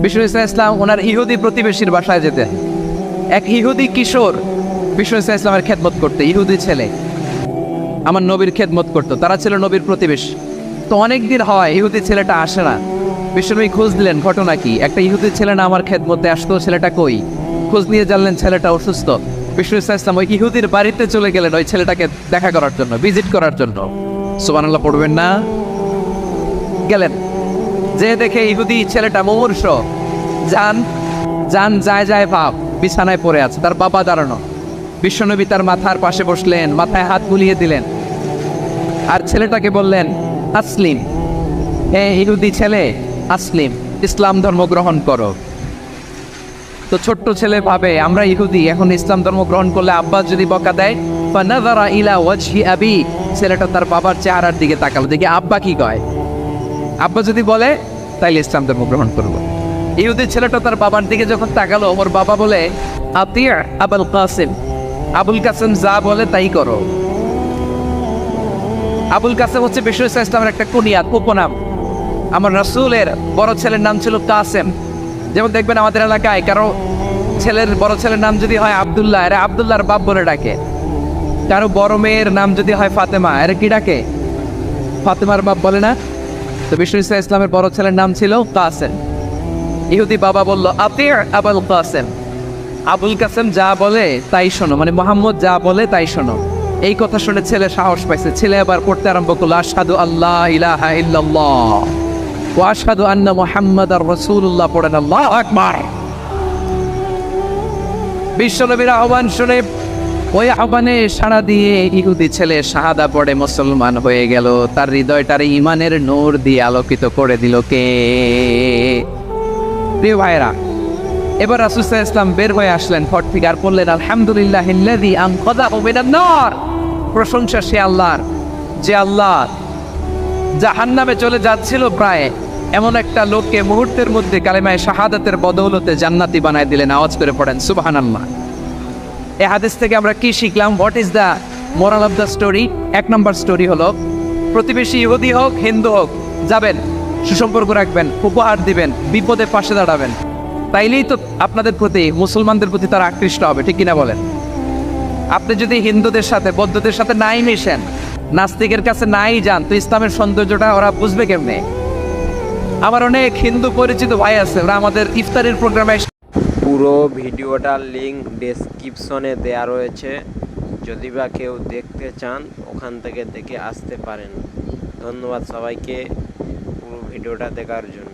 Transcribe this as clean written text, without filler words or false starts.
বিষ্ণু ইসলাম ওনার ইহুদি প্রতিবেশীর বাসায় যেতেন। এক ইহুদি কিশোর বিষ্ণু ইসলামের খেদমত করতে, ইহুদি ছেলে আমার নবীর খেদমত করতো, তারা ছিল নবীর প্রতিবেশী। তো অনেক দিন হয় ইহুদি ছেলেটা আসে না। বিশ্বনবী খোঁজ দিলেন ঘটনা কি, একটা ইহুদি ছেলে না আমার খেদমতে আসতো, ছেলেটা কই? খোঁজ নিয়ে জানলেন ছেলেটা অসুস্থ। বিষ্ণু ইসলাম ওই ইহুদির বাড়িতে চলে গেলেন ওই ছেলেটাকে দেখা করার জন্য, ভিজিট করার জন্য। সুবহানাল্লাহ পড়বেন না? গেলেন, যে দেখে ইহুদি ছেলেটা মুমূর্ষ, যান যান যায় যায় ভাব, বিছানায় পড়ে আছে, তার বাবা দাঁড়ানো। বিশ্বনবী তার মাথার পাশে বসলেন, মাথায় হাত বুলিয়ে দিলেন, আর ছেলেটাকে বললেন আসলিম, হে ইহুদি ছেলে আসলিম, ইসলাম ধর্ম গ্রহণ করো। তো ছোট্ট ছেলে ভাবে আমরা ইহুদি, এখন ইসলাম ধর্ম গ্রহণ করলে আব্বা যদি বকা দেয়, ফানাযারা ইলা ওয়াজহি আবি, ছেলেটা তার বাবার চেহারার দিকে তাকালো, দেখি আব্বা কি কয়। আব্বা যদি বলে তাইলে ইসলাম ধর্ম গ্রহণ করবো। ইহুদি ছেলেটা তার বাবার দিকে যখন তাকালো, ওর বাবা বলে আতিয়া আবুল কাসিম, আবুল কাসিম যা বলে তাই করো। আবুল কাসেম হচ্ছে বিষ্ণু ইসলামের একটা কুনিয়াত, উপনাম। আমার রাসূলের বড় ছেলের নাম ছিল কাসেম। যেমন দেখবেন আমাদের এলাকায় কারো ছেলের বড় ছেলের নাম যদি হয় আব্দুল্লাহ, এরা আব্দুল্লাহর বাপ বলে ডাকে। কারো বড় মেয়ের নাম যদি হয় ফাতেমা, এরা কি ডাকে? ফাতেমার বাপ বলে না? তো বিষ্ণু ইসলামের বড় ছেলের নাম ছিল কাসেম। ইহুদি বাবা বলল আতিয়া আবুল কাসেম, আবুল কাসেম যা বলে তাই শোনো, মানে মোহাম্মদ যা বলে তাই শোনো। এই কথা শুনে ছেলে সাহস পাইছে, ছেলে আবার পড়তে আরম্ভ করলো আশহাদু আল্লাহ ইলাহা ইল্লাল্লাহ ওয়া আশহাদু আন্না মুহাম্মাদার রাসূলুল্লাহ, পড়েন আল্লাহু আকবার। বিশ্বনবীর আহ্বান শুনে ওই আহ্বানে সাড়া দিয়ে ইহুদি ছেলে শাহাদা পড়ে মুসলমান হয়ে গেল। তার হৃদয়টার ঈমানের নূর দিয়ে আলোকিত করে দিল কে? প্রিয় ভাইরা, এবার রাসূল সাল্লাল্লাহু আলাইহি ওয়াসাল্লাম বের হয়ে আসলেন ঘর থেকে, আর বললেন আলহামদুলিল্লাহিল্লাযী আনকাযাহু মিনান নার, প্রশংসা সে আল্লাহর যে আল্লাহ জাহান্নামে চলে যাচ্ছিল প্রায় এমন একটা লোককে মুহূর্তের মধ্যে কালেমায়ে শাহাদাতের বদৌলতে জান্নাতি বানায় দিলেন। আওয়াজ করে পড়েন সুবহানাল্লাহ। এই হাদিস থেকে আমরা কি শিখলাম? What is the moral of the story? এক নম্বর স্টোরি হলো, প্রতিবেশী ইহুদি হোক হিন্দু হোক, যাবেন, সুসম্পর্ক রাখবেন, উপহার দিবেন, বিপদে পাশে দাঁড়াবেন, তাইলেই তো আপনাদের প্রতি, মুসলমানদের প্রতি তারা আকৃষ্ট হবে, ঠিক কিনা বলেন? আপনি যদি হিন্দুদের সাথে বৌদ্ধদের সাথে নাই মিশেন, নাস্তিকের কাছে নাই যান, তো ইসলামের সৌন্দর্যটা ওরা বুঝবে কেমনে? আমার অনেক হিন্দু পরিচিত ভাই আছে, ওরা আমাদের ইফতারের প্রোগ্রামে। পুরো ভিডিওটার লিঙ্ক ডেসক্রিপশনে দেয়া রয়েছে, যদি বা কেউ দেখতে চান ওখান থেকে দেখে আসতে পারেন। ধন্যবাদ সবাইকে পুরো ভিডিওটা দেখার জন্য।